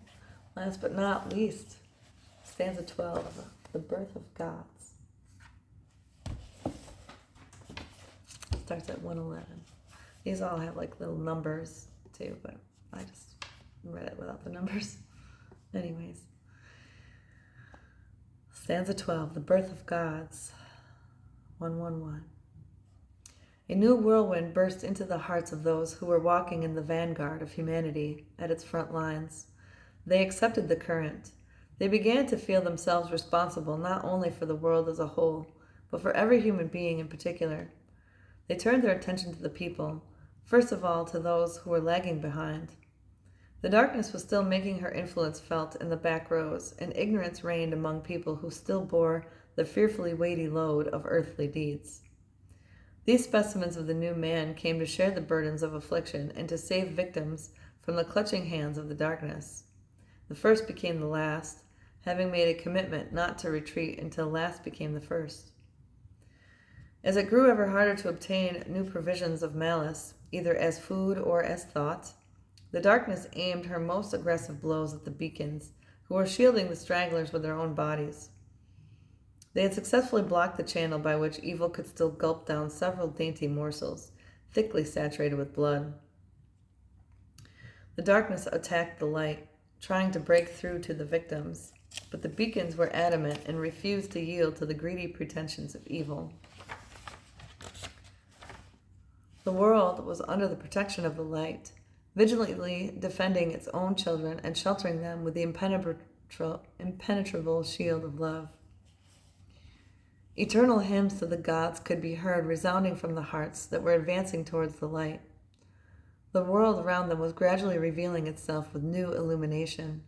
last but not least, stanza 12, the birth of gods. Starts at 111. These all have like little numbers too, but I just read it without the numbers. Anyways. Stanza 12, the birth of gods. 111. A new whirlwind burst into the hearts of those who were walking in the vanguard of humanity at its front lines. They accepted the current. They began to feel themselves responsible not only for the world as a whole, but for every human being in particular. They turned their attention to the people, first of all to those who were lagging behind. The darkness was still making her influence felt in the back rows, and ignorance reigned among people who still bore the fearfully weighty load of earthly deeds. These specimens of the new man came to share the burdens of affliction and to save victims from the clutching hands of the darkness. The first became the last, having made a commitment not to retreat until last became the first. As it grew ever harder to obtain new provisions of malice, either as food or as thought, the darkness aimed her most aggressive blows at the beacons, who were shielding the stragglers with their own bodies. They had successfully blocked the channel by which evil could still gulp down several dainty morsels, thickly saturated with blood. The darkness attacked the light, trying to break through to the victims, but the beacons were adamant and refused to yield to the greedy pretensions of evil. The world was under the protection of the light, vigilantly defending its own children and sheltering them with the impenetrable shield of love. Eternal hymns to the gods could be heard resounding from the hearts that were advancing towards the light. The world around them was gradually revealing itself with new illumination,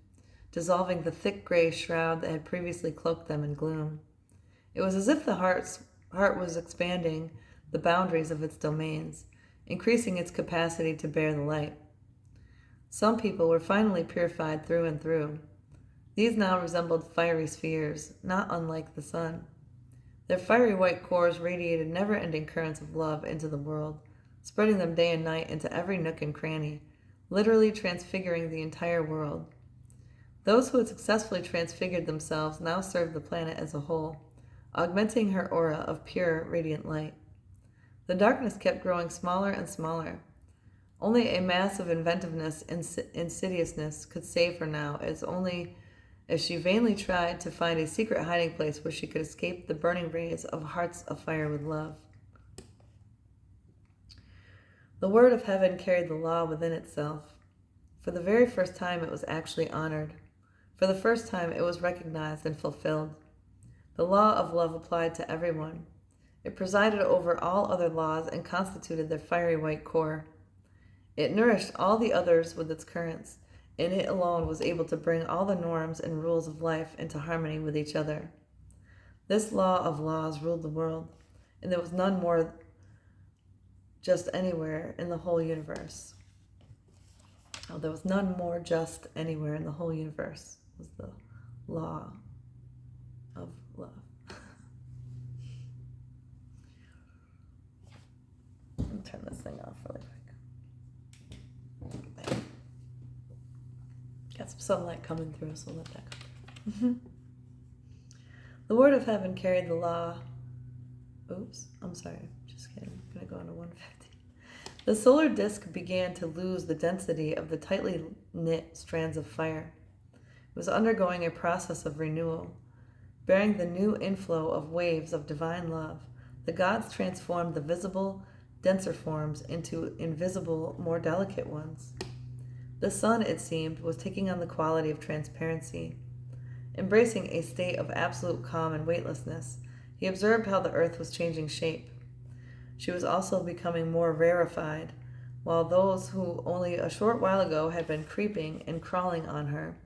dissolving the thick gray shroud that had previously cloaked them in gloom. It was as if the heart was expanding the boundaries of its domains, increasing its capacity to bear the light. Some people were finally purified through and through. These now resembled fiery spheres, not unlike the sun. Their fiery white cores radiated never-ending currents of love into the world, spreading them day and night into every nook and cranny, literally transfiguring the entire world. Those who had successfully transfigured themselves now served the planet as a whole, augmenting her aura of pure, radiant light. The darkness kept growing smaller and smaller. Only a mass of inventiveness and insidiousness could save her now, as she vainly tried to find a secret hiding place where she could escape the burning rays of hearts afire with love. The word of heaven carried the law within itself. For the very first time it was actually honored. For the first time it was recognized and fulfilled. The law of love applied to everyone. It presided over all other laws and constituted their fiery white core. It nourished all the others with its currents, and it alone was able to bring all the norms and rules of life into harmony with each other. This law of laws ruled the world, and there was none more just anywhere in the whole universe. There was none more just anywhere in the whole universe, was the law of love. Let me turn this thing off really quick. There. Got some sunlight coming through, so let that go through. The word of heaven carried the law. Oops, I'm sorry. Just kidding. I'm going to go into 150. The solar disk began to lose the density of the tightly knit strands of fire. It was undergoing a process of renewal. Bearing the new inflow of waves of divine love, the gods transformed the visible, denser forms into invisible, more delicate ones. The sun, it seemed, was taking on the quality of transparency. Embracing a state of absolute calm and weightlessness, he observed how the earth was changing shape. She was also becoming more rarefied, while those who only a short while ago had been creeping and crawling on her,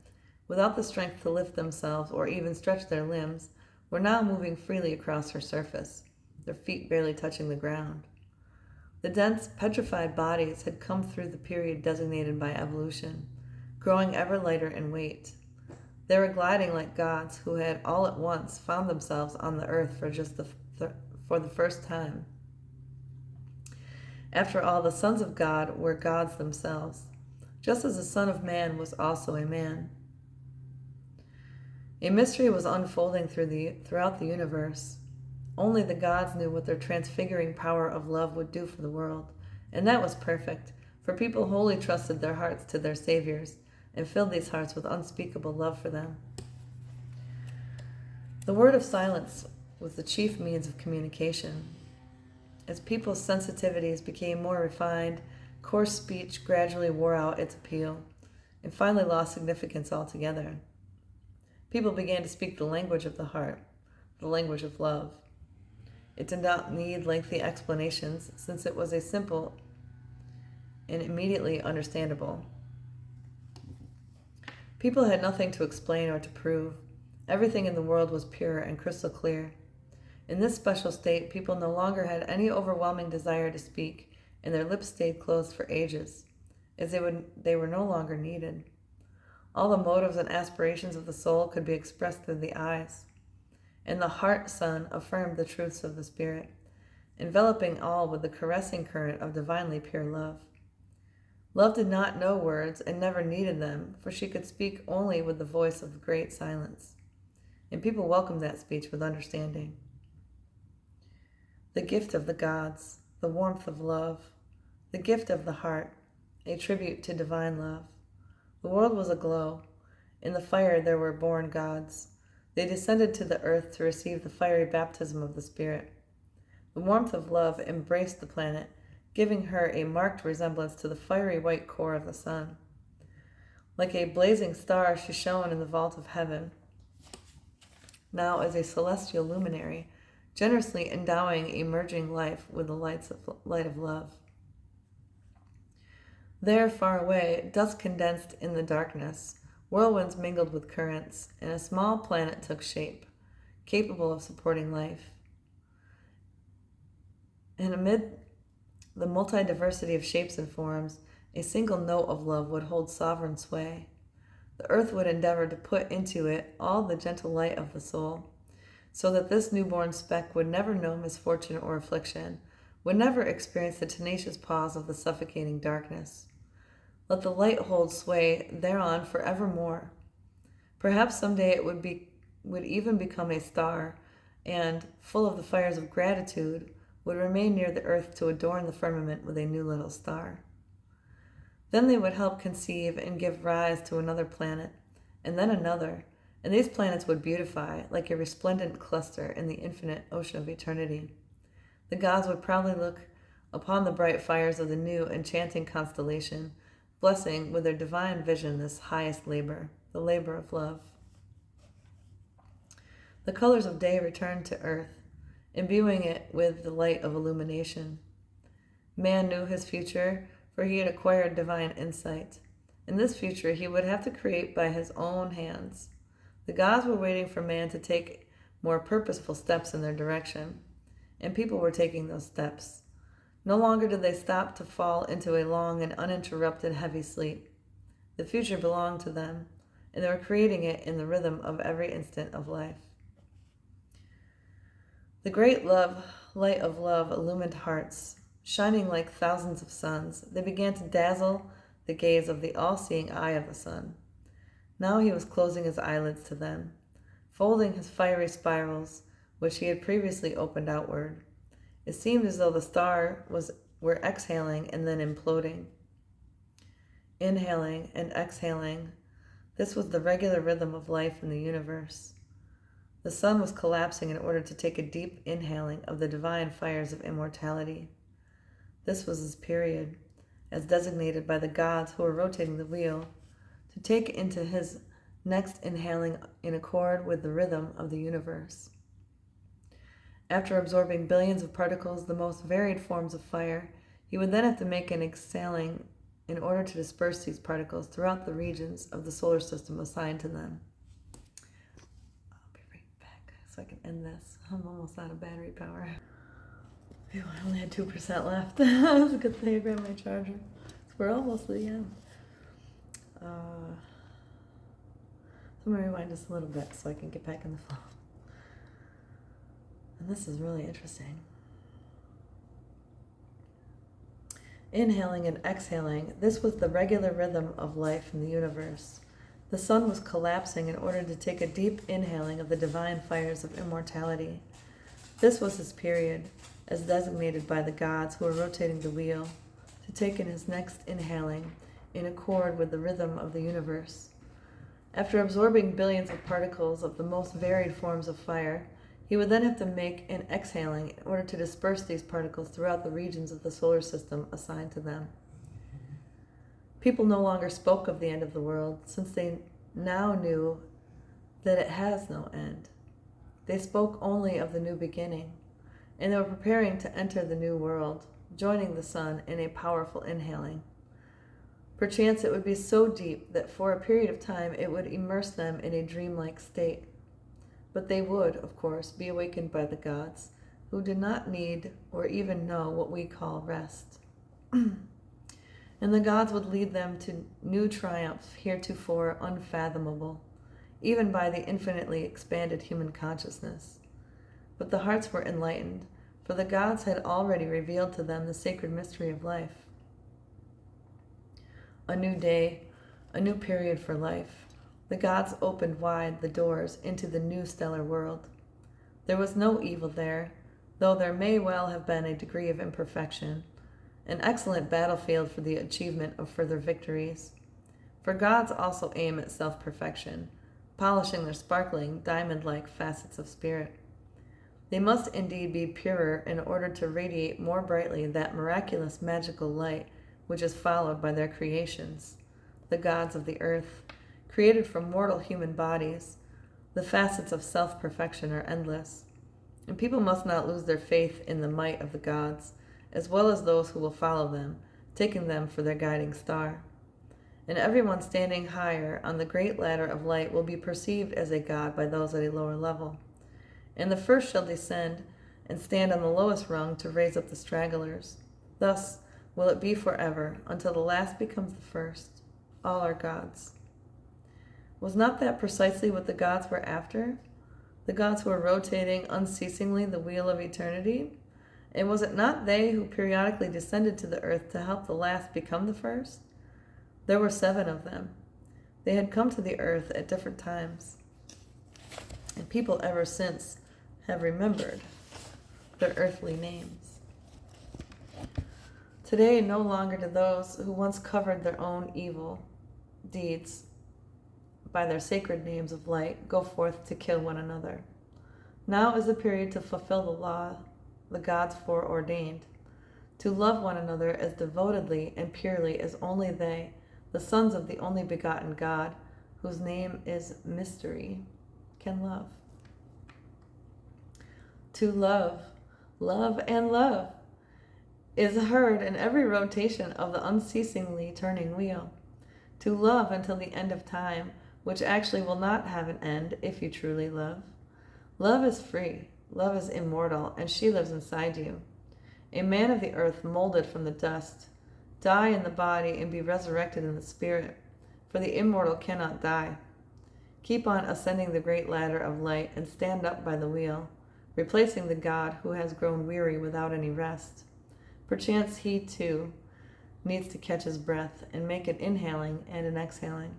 without the strength to lift themselves or even stretch their limbs, were now moving freely across her surface, their feet barely touching the ground. The dense, petrified bodies had come through the period designated by evolution, growing ever lighter in weight. They were gliding like gods who had all at once found themselves on the earth for the first time. After all, the sons of God were gods themselves, just as the Son of Man was also a man. A mystery was unfolding throughout the universe. Only the gods knew what their transfiguring power of love would do for the world, and that was perfect, for people wholly trusted their hearts to their saviors and filled these hearts with unspeakable love for them. The word of silence was the chief means of communication. As people's sensitivities became more refined, coarse speech gradually wore out its appeal and finally lost significance altogether. People began to speak the language of the heart, the language of love. It did not need lengthy explanations, since it was a simple and immediately understandable. People had nothing to explain or to prove. Everything in the world was pure and crystal clear. In this special state, people no longer had any overwhelming desire to speak, and their lips stayed closed for ages, as they were no longer needed. All the motives and aspirations of the soul could be expressed through the eyes, and the heart sun affirmed the truths of the spirit, enveloping all with the caressing current of divinely pure love. Love did not know words and never needed them, for she could speak only with the voice of the great silence, and people welcomed that speech with understanding. The gift of the gods, the warmth of love, the gift of the heart, a tribute to divine love. The world was aglow. In the fire there were born gods. They descended to the earth to receive the fiery baptism of the Spirit. The warmth of love embraced the planet, giving her a marked resemblance to the fiery white core of the sun. Like a blazing star, she shone in the vault of heaven, now as a celestial luminary, generously endowing emerging life with the light of love. There, far away, dust condensed in the darkness, whirlwinds mingled with currents, and a small planet took shape, capable of supporting life. And amid the multi-diversity of shapes and forms, a single note of love would hold sovereign sway. The earth would endeavor to put into it all the gentle light of the soul, so that this newborn speck would never know misfortune or affliction, would never experience the tenacious pause of the suffocating darkness. Let the light hold sway thereon forevermore. Perhaps someday it would even become a star, and, full of the fires of gratitude, would remain near the earth to adorn the firmament with a new little star. Then they would help conceive and give rise to another planet, and then another, and these planets would beautify like a resplendent cluster in the infinite ocean of eternity. The gods would proudly look upon the bright fires of the new enchanting constellation, blessing with their divine vision this highest labor, the labor of love. The colors of day returned to earth, imbuing it with the light of illumination. Man knew his future, for he had acquired divine insight. In this future, he would have to create by his own hands. The gods were waiting for man to take more purposeful steps in their direction, and people were taking those steps. No longer did they stop to fall into a long and uninterrupted heavy sleep. The future belonged to them, and they were creating it in the rhythm of every instant of life. The great light of love illumined hearts. Shining like thousands of suns, they began to dazzle the gaze of the all-seeing eye of the sun. Now he was closing his eyelids to them, folding his fiery spirals, which he had previously opened outward. It seemed as though the stars were exhaling and then imploding. Inhaling and exhaling, this was the regular rhythm of life in the universe. The sun was collapsing in order to take a deep inhaling of the divine fires of immortality. This was his period, as designated by the gods who were rotating the wheel, to take into his next inhaling in accord with the rhythm of the universe. After absorbing billions of particles, the most varied forms of fire, he would then have to make an exhaling in order to disperse these particles throughout the regions of the solar system assigned to them. I'll be right back so I can end this. I'm almost out of battery power. Phew, I only had 2% left. It's a good thing I grabbed my charger. We're almost to the end. So I'm going to rewind just a little bit so I can get back in the flow. And this is really interesting. Inhaling and exhaling, this was the regular rhythm of life in the universe. The sun was collapsing in order to take a deep inhaling of the divine fires of immortality. This was his period, as designated by the gods who were rotating the wheel, to take in his next inhaling in accord with the rhythm of the universe. After absorbing billions of particles of the most varied forms of fire, he would then have to make an exhaling in order to disperse these particles throughout the regions of the solar system assigned to them. People no longer spoke of the end of the world, since they now knew that it has no end. They spoke only of the new beginning, and they were preparing to enter the new world, joining the sun in a powerful inhaling. Perchance it would be so deep that for a period of time it would immerse them in a dreamlike state. But they would, of course, be awakened by the gods, who did not need or even know what we call rest. And the gods would lead them to new triumphs heretofore unfathomable, even by the infinitely expanded human consciousness. But the hearts were enlightened, for the gods had already revealed to them the sacred mystery of life. A new day, a new period for life. The gods opened wide the doors into the new stellar world. There was no evil there, though there may well have been a degree of imperfection, an excellent battlefield for the achievement of further victories. For gods also aim at self-perfection, polishing their sparkling, diamond-like facets of spirit. They must indeed be purer in order to radiate more brightly that miraculous magical light which is followed by their creations, the gods of the earth, created from mortal human bodies. The facets of self-perfection are endless, and people must not lose their faith in the might of the gods, as well as those who will follow them, taking them for their guiding star. And everyone standing higher on the great ladder of light will be perceived as a god by those at a lower level. And the first shall descend and stand on the lowest rung to raise up the stragglers. Thus will it be forever, until the last becomes the first. All are gods. Was not that precisely what the gods were after? The gods who were rotating unceasingly the wheel of eternity? And was it not they who periodically descended to the earth to help the last become the first? There were 7 of them. They had come to the earth at different times, and people ever since have remembered their earthly names. Today, no longer do those who once covered their own evil deeds by their sacred names of light go forth to kill one another. Now is the period to fulfill the law the gods foreordained, to love one another as devotedly and purely as only they, the sons of the only begotten God, whose name is Mystery, can love. To love, love, and love is heard in every rotation of the unceasingly turning wheel. To love until the end of time, which actually will not have an end if you truly love. Love is free, love is immortal, and she lives inside you. A man of the earth molded from the dust, die in the body and be resurrected in the spirit, for the immortal cannot die. Keep on ascending the great ladder of light and stand up by the wheel, replacing the God who has grown weary without any rest. Perchance he, too, needs to catch his breath and make an inhaling and an exhaling,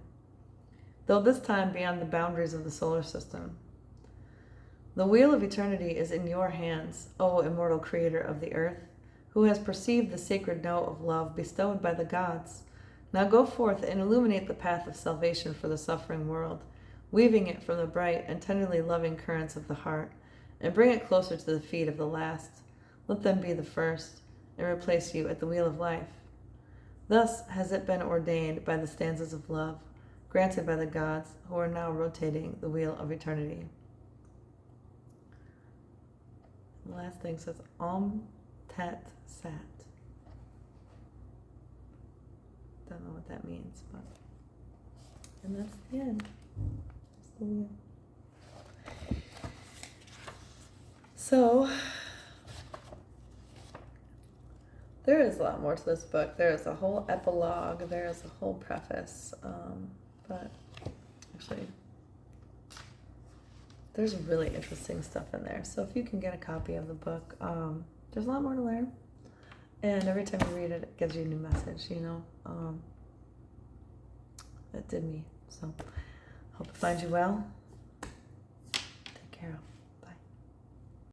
though this time beyond the boundaries of the solar system. The wheel of eternity is in your hands, O immortal creator of the earth, who has perceived the sacred note of love bestowed by the gods. Now go forth and illuminate the path of salvation for the suffering world, weaving it from the bright and tenderly loving currents of the heart, and bring it closer to the feet of the last. Let them be the first, and replace you at the wheel of life. Thus has it been ordained by the stanzas of love, granted by the gods, who are now rotating the wheel of eternity. The last thing says, Om Tat Sat. Don't know what that means, but... And that's the end. That's the wheel. So... there is a lot more to this book. There is a whole epilogue. There is a whole preface. But actually, there's really interesting stuff in there. So if you can get a copy of the book, there's a lot more to learn. And every time you read it, it gives you a new message, you know. It did me. So hope it finds you well.